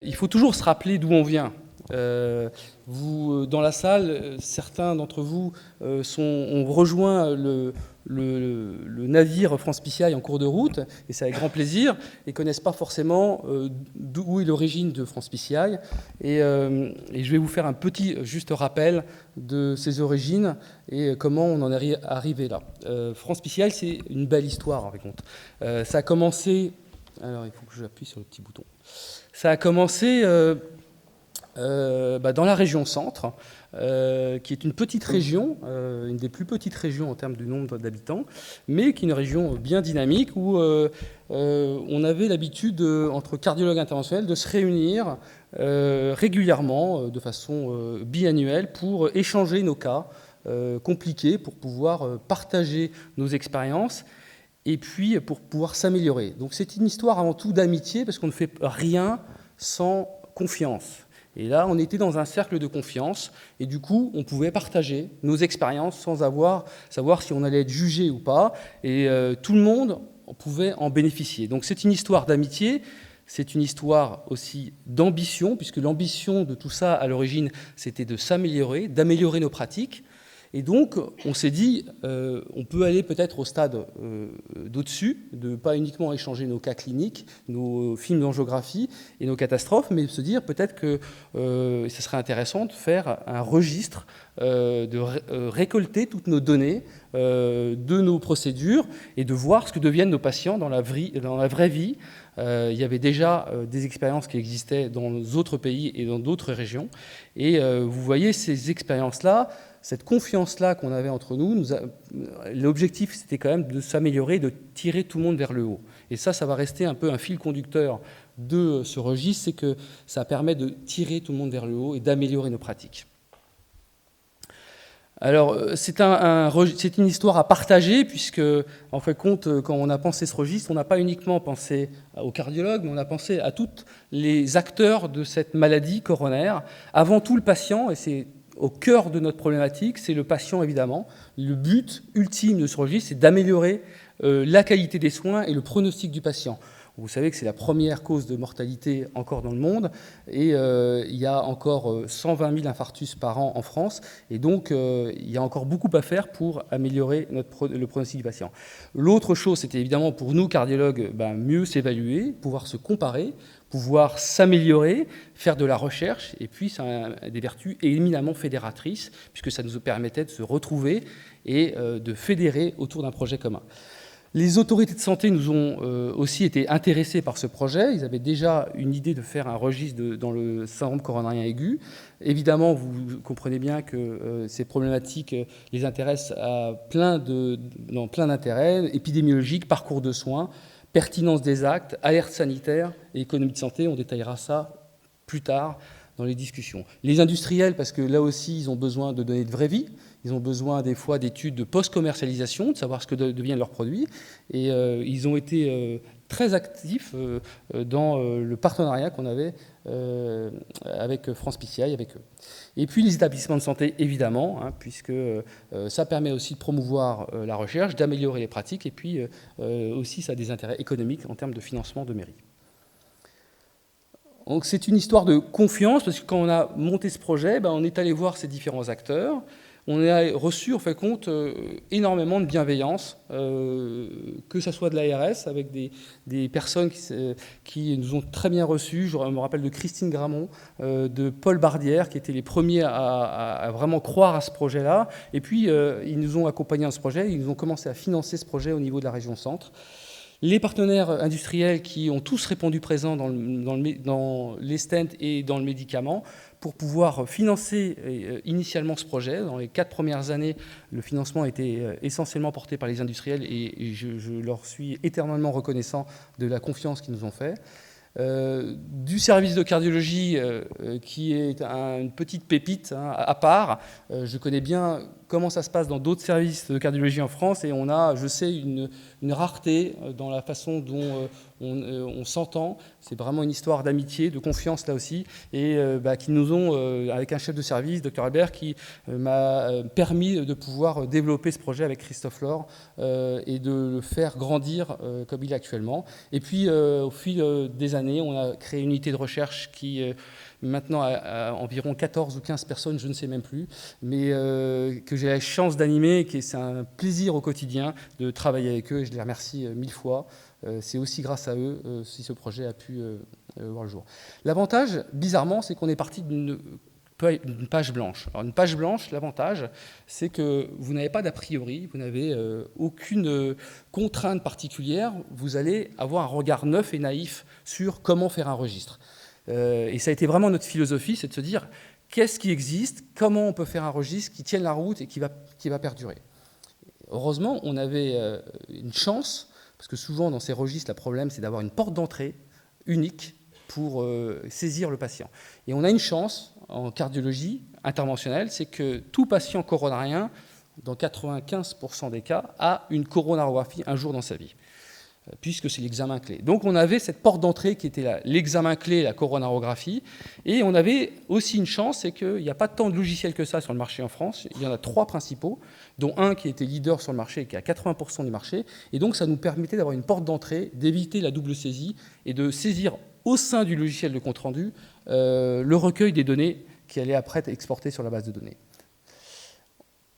Il faut toujours se rappeler d'où on vient. Dans la salle, certains d'entre vous ont rejoint le navire France PCI en cours de route, et c'est avec grand plaisir, et ne connaissent pas forcément d'où est l'origine de France PCI. Et je vais vous faire un petit juste rappel de ses origines et comment on en est arrivé là. France PCI, c'est une belle histoire, en raconte. Ça a commencé... Alors, il faut que j'appuie sur le petit bouton. Ça a commencé dans la région centre, qui est une petite région, une des plus petites régions en termes du nombre d'habitants, mais qui est une région bien dynamique où on avait l'habitude, entre cardiologues interventionnels, de se réunir régulièrement, de façon biannuelle, pour échanger nos cas compliqués, pour pouvoir partager nos expériences et puis pour pouvoir s'améliorer. Donc c'est une histoire avant tout d'amitié, parce qu'on ne fait rien sans confiance. Et là, on était dans un cercle de confiance, et du coup, on pouvait partager nos expériences sans savoir si on allait être jugé ou pas, et tout le monde pouvait en bénéficier. Donc c'est une histoire d'amitié, c'est une histoire aussi d'ambition, puisque l'ambition de tout ça, à l'origine, c'était de s'améliorer, d'améliorer nos pratiques. Et donc, on s'est dit, on peut aller peut-être au stade d'au-dessus, de pas uniquement échanger nos cas cliniques, nos films d'angiographie et nos catastrophes, mais se dire peut-être que ce serait intéressant de faire un registre, de récolter toutes nos données de nos procédures et de voir ce que deviennent nos patients dans la vraie vie. Il y avait déjà des expériences qui existaient dans d'autres pays et dans d'autres régions. Et vous voyez ces expériences-là, cette confiance-là qu'on avait entre nous, l'objectif, c'était quand même de s'améliorer, de tirer tout le monde vers le haut. Et ça va rester un peu un fil conducteur de ce registre, c'est que ça permet de tirer tout le monde vers le haut et d'améliorer nos pratiques. Alors, c'est une histoire à partager, puisque, en fait, quand on a pensé ce registre, on n'a pas uniquement pensé aux cardiologues, mais on a pensé à tous les acteurs de cette maladie coronaire. Avant tout, le patient, et c'est au cœur de notre problématique, c'est le patient, évidemment. Le but ultime de ce registre, c'est d'améliorer la qualité des soins et le pronostic du patient. Vous savez que c'est la première cause de mortalité encore dans le monde, et il y a encore 120 000 infarctus par an en France, et donc il y a encore beaucoup à faire pour améliorer le pronostic du patient. L'autre chose, c'était évidemment pour nous, cardiologues, mieux s'évaluer, pouvoir se comparer, pouvoir s'améliorer, faire de la recherche, et puis ça a des vertus éminemment fédératrices, puisque ça nous permettait de se retrouver et de fédérer autour d'un projet commun. Les autorités de santé nous ont aussi été intéressées par ce projet. Ils avaient déjà une idée de faire un registre dans le syndrome coronarien aigu. Évidemment, vous comprenez bien que ces problématiques les intéressent dans plein d'intérêts, épidémiologiques, parcours de soins, pertinence des actes, alerte sanitaire et économie de santé. On détaillera ça plus tard dans les discussions. Les industriels, parce que là aussi, ils ont besoin de données de vraie vie. Ils ont besoin des fois d'études de post-commercialisation, de savoir ce que deviennent leurs produits. Et ils ont été très actifs dans le partenariat qu'on avait avec France PCI, avec eux. Et puis les établissements de santé, évidemment, puisque ça permet aussi de promouvoir la recherche, d'améliorer les pratiques, et puis aussi ça a des intérêts économiques en termes de financement de mairie. Donc c'est une histoire de confiance, parce que quand on a monté ce projet, on est allé voir ces différents acteurs. On a reçu, en fait, compte, énormément de bienveillance, que ce soit de l'ARS, avec des personnes qui nous ont très bien reçus. Je me rappelle de Christine Gramont, de Paul Bardière, qui étaient les premiers à vraiment croire à ce projet-là. Et puis, ils nous ont accompagnés dans ce projet, ils nous ont commencé à financer ce projet au niveau de la région centre. Les partenaires industriels qui ont tous répondu présents dans les stents et dans le médicament pour pouvoir financer initialement ce projet. Dans les 4 premières années, le financement a été essentiellement porté par les industriels et je leur suis éternellement reconnaissant de la confiance qu'ils nous ont fait. Du service de cardiologie qui est une petite pépite à part. Je connais bien comment ça se passe dans d'autres services de cardiologie en France, et on a, je sais, une rareté dans la façon dont on s'entend. C'est vraiment une histoire d'amitié, de confiance là aussi, et qui nous ont, avec un chef de service, Dr Albert, qui m'a permis de pouvoir développer ce projet avec Christophe Laure et de le faire grandir comme il est actuellement. Et puis, au fil des années, on a créé une unité de recherche qui maintenant à environ 14 ou 15 personnes, je ne sais même plus, mais que j'ai la chance d'animer, et c'est un plaisir au quotidien de travailler avec eux, et je les remercie 1000 fois. C'est aussi grâce à eux si ce projet a pu voir le jour. L'avantage, bizarrement, c'est qu'on est parti d'une page blanche. Alors une page blanche, l'avantage, c'est que vous n'avez pas d'a priori, vous n'avez aucune contrainte particulière, vous allez avoir un regard neuf et naïf sur comment faire un registre. Et ça a été vraiment notre philosophie, c'est de se dire qu'est-ce qui existe, comment on peut faire un registre qui tienne la route et qui va perdurer. Heureusement, on avait une chance, parce que souvent dans ces registres, le problème c'est d'avoir une porte d'entrée unique pour saisir le patient. Et on a une chance en cardiologie interventionnelle, c'est que tout patient coronarien, dans 95% des cas, a une coronarographie un jour dans sa vie, puisque c'est l'examen clé. Donc on avait cette porte d'entrée qui était l'examen clé, la coronarographie, et on avait aussi une chance, c'est qu'il n'y a pas tant de logiciels que ça sur le marché en France. Il y en a 3 principaux, dont un qui était leader sur le marché, qui a 80% du marché, et donc ça nous permettait d'avoir une porte d'entrée, d'éviter la double saisie, et de saisir au sein du logiciel de compte-rendu le recueil des données qui allait après être exporté sur la base de données.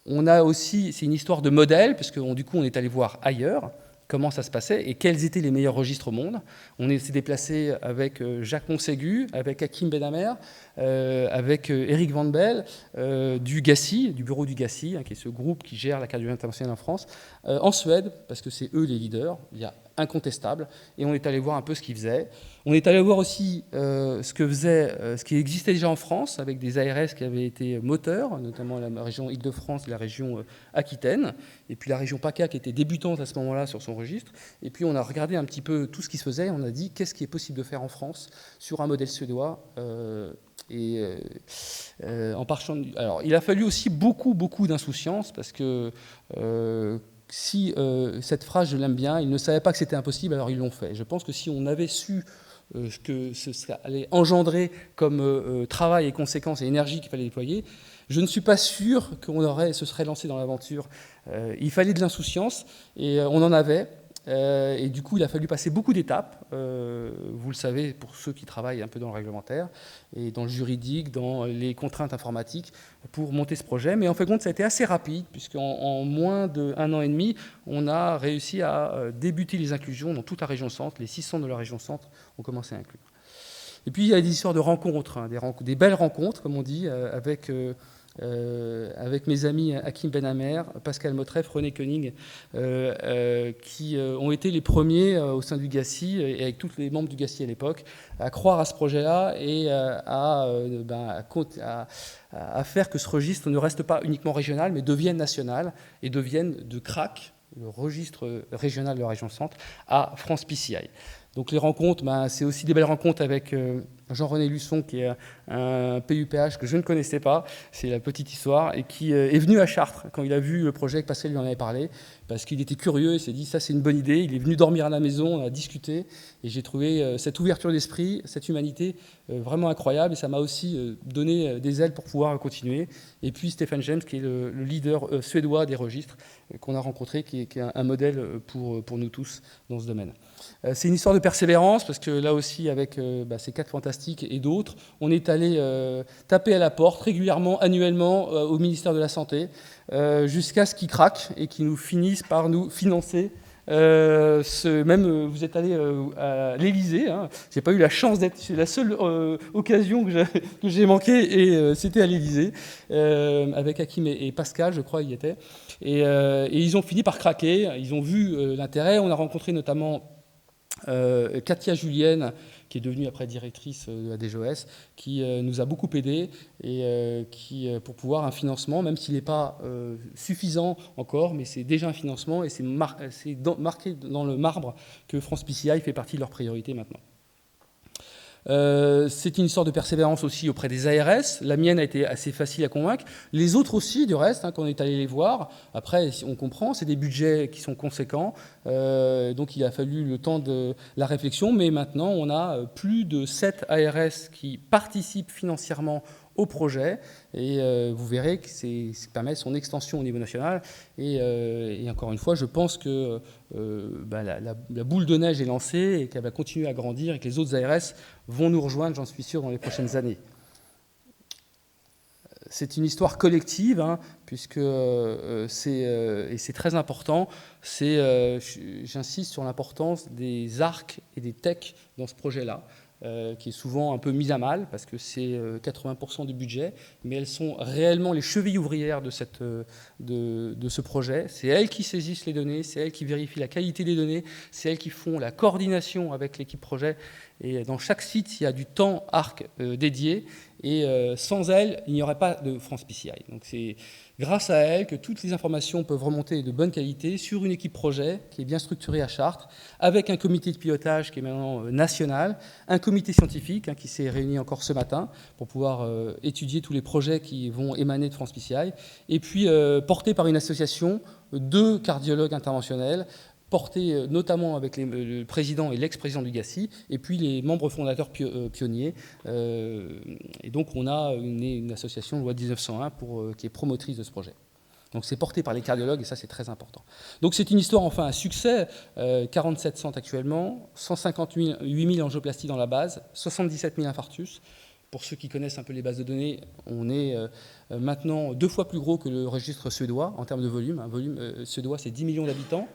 On a aussi, c'est une histoire de modèle, parce que du coup on est allé voir ailleurs, comment ça se passait et quels étaient les meilleurs registres au monde. On s'est déplacé avec Jacques Monségu, avec Hakim Benamer, avec Eric Van Belle, du GACI, du bureau du GACI, qui est ce groupe qui gère la cardiologie internationale en France, en Suède, parce que c'est eux les leaders, il y a incontestable, et on est allé voir un peu ce qu'ils faisaient. On est allé voir aussi ce qui existait déjà en France, avec des ARS qui avaient été moteurs, notamment la région Île-de-France et la région Aquitaine, et puis la région PACA qui était débutante à ce moment-là sur son registre. Et puis on a regardé un petit peu tout ce qui se faisait, et on a dit qu'est-ce qui est possible de faire en France sur un modèle suédois. En partant alors, il a fallu aussi beaucoup d'insouciance, parce que si cette phrase, je l'aime bien, ils ne savaient pas que c'était impossible, alors ils l'ont fait. Je pense que si on avait su ce que ça allait engendrer comme travail et conséquences et énergie qu'il fallait déployer, je ne suis pas sûr qu'on se serait lancé dans l'aventure. Il fallait de l'insouciance, et on en avait. Et du coup, il a fallu passer beaucoup d'étapes, vous le savez, pour ceux qui travaillent un peu dans le réglementaire, et dans le juridique, dans les contraintes informatiques, pour monter ce projet. Mais en fait, ça a été assez rapide, puisqu'en moins d'1 an et demi, on a réussi à débuter les inclusions dans toute la région centre. Les 600 de la région centre ont commencé à inclure. Et puis, il y a des histoires de rencontres, des belles rencontres, comme on dit, avec mes amis Hakim Benamer, Pascal Motreff, René Koenig, qui ont été les premiers au sein du GACI, et avec tous les membres du GACI à l'époque, à croire à ce projet-là et à faire que ce registre ne reste pas uniquement régional, mais devienne national, et devienne de CRAC, le registre régional de la région centre, à France PCI. Donc les rencontres, c'est aussi des belles rencontres avec Jean-René Luçon, qui est un PUPH que je ne connaissais pas, c'est la petite histoire, et qui est venu à Chartres quand il a vu le projet, que Pascal lui en avait parlé, parce qu'il était curieux, il s'est dit ça c'est une bonne idée, il est venu dormir à la maison, on a discuté, et j'ai trouvé cette ouverture d'esprit, cette humanité vraiment incroyable, et ça m'a aussi donné des ailes pour pouvoir continuer. Et puis Stéphane James, qui est le leader suédois des registres, qu'on a rencontré, qui est un modèle pour nous tous dans ce domaine. C'est une histoire de persévérance, parce que là aussi, avec ces 4 fantastiques et d'autres, on est allé taper à la porte régulièrement, annuellement, au ministère de la Santé, jusqu'à ce qu'ils craquent et qu'ils nous finissent par nous financer. Vous êtes allé à l'Élysée, hein. J'ai pas eu la chance d'être, c'est la seule occasion que j'ai manqué, et c'était à l'Élysée, avec Hakim et Pascal, je crois, y était. Et ils ont fini par craquer, ils ont vu l'intérêt. On a rencontré notamment Katia Julienne, qui est devenue après directrice de la DGOS, qui nous a beaucoup aidés, et pour pouvoir un financement, même s'il n'est pas suffisant encore, mais c'est déjà un financement, et c'est marqué dans le marbre que France PCI fait partie de leurs priorités maintenant. C'est une histoire de persévérance aussi auprès des ARS. La mienne a été assez facile à convaincre. Les autres aussi, du reste, quand on est allé les voir. Après, on comprend, c'est des budgets qui sont conséquents. Donc il a fallu le temps de la réflexion. Mais maintenant, on a plus de 7 ARS qui participent financièrement au projet, et vous verrez que ça permet son extension au niveau national. Et encore une fois, je pense que la boule de neige est lancée et qu'elle va continuer à grandir et que les autres ARS vont nous rejoindre, j'en suis sûr, dans les prochaines années. C'est une histoire collective, puisque et c'est très important. J'insiste sur l'importance des arcs et des techs dans ce projet-là, qui est souvent un peu mise à mal, parce que c'est 80% du budget, mais elles sont réellement les chevilles ouvrières de ce projet. C'est elles qui saisissent les données, c'est elles qui vérifient la qualité des données, c'est elles qui font la coordination avec l'équipe projet. Et dans chaque site, il y a du temps ARC dédié, et sans elles, il n'y aurait pas de France PCI. Donc c'est grâce à elles que toutes les informations peuvent remonter de bonne qualité sur une équipe projet qui est bien structurée à Chartres, avec un comité de pilotage qui est maintenant national, un comité scientifique qui s'est réuni encore ce matin pour pouvoir étudier tous les projets qui vont émaner de France PCI, et puis porté par une association de cardiologues interventionnels, porté notamment avec le président et l'ex-président du GACI, et puis les membres fondateurs pionniers. Et donc on a une association, loi 1901, qui est promotrice de ce projet. Donc c'est porté par les cardiologues, et ça c'est très important. Donc c'est une histoire enfin à succès, 47 centres actuellement, 158 000 angioplasties dans la base, 77 000 infarctus. Pour ceux qui connaissent un peu les bases de données, on est maintenant 2 fois plus gros que le registre suédois en termes de volume. Un volume suédois, c'est 10 millions d'habitants.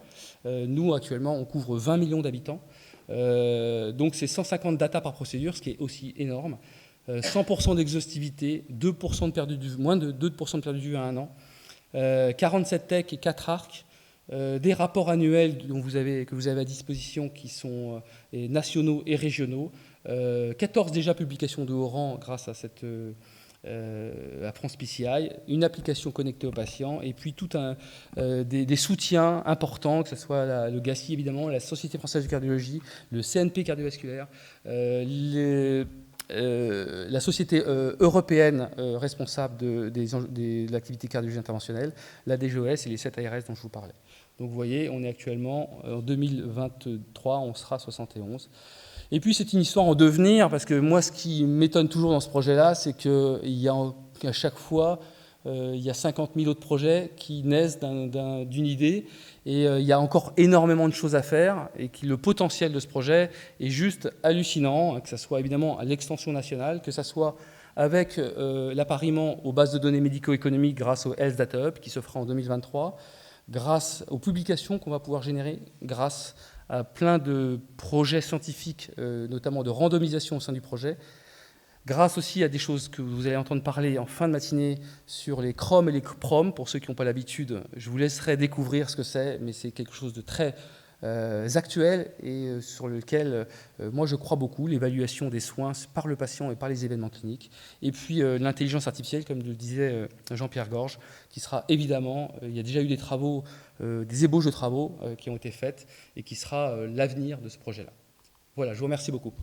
Nous, actuellement, on couvre 20 millions d'habitants. Donc c'est 150 data par procédure, ce qui est aussi énorme. 100% d'exhaustivité, moins de 2% de perdu de vue à 1 an. 47 techs et 4 arcs. Des rapports annuels que vous avez à disposition qui sont nationaux et régionaux. 14 déjà publications de haut rang grâce à à France PCI, une application connectée aux patients, et puis tout des soutiens importants, que ce soit le GACI évidemment, la Société française de cardiologie, le CNP cardiovasculaire, la société européenne responsable de l'activité cardiologie interventionnelle, la DGOS et les 7 ARS dont je vous parlais. Donc vous voyez, on est actuellement, en 2023, on sera 71. Et puis c'est une histoire en devenir, parce que moi ce qui m'étonne toujours dans ce projet-là, c'est qu'à chaque fois, il y a 50 000 autres projets qui naissent d'une idée, et il y a encore énormément de choses à faire, et que le potentiel de ce projet est juste hallucinant, que ce soit évidemment à l'extension nationale, que ce soit avec l'appariement aux bases de données médico-économiques grâce au Health Data Hub qui se fera en 2023, grâce aux publications qu'on va pouvoir générer, grâce à plein de projets scientifiques, notamment de randomisation au sein du projet, grâce aussi à des choses que vous allez entendre parler en fin de matinée sur les CROM et les PROM. Pour ceux qui n'ont pas l'habitude, je vous laisserai découvrir ce que c'est, mais c'est quelque chose de très actuel et sur lequel moi je crois beaucoup, l'évaluation des soins par le patient et par les événements cliniques. Et puis l'intelligence artificielle, comme le disait Jean-Pierre Gorge, qui sera évidemment, il y a déjà eu des travaux, des ébauches de travaux qui ont été faites et qui sera l'avenir de ce projet-là. Voilà, je vous remercie beaucoup.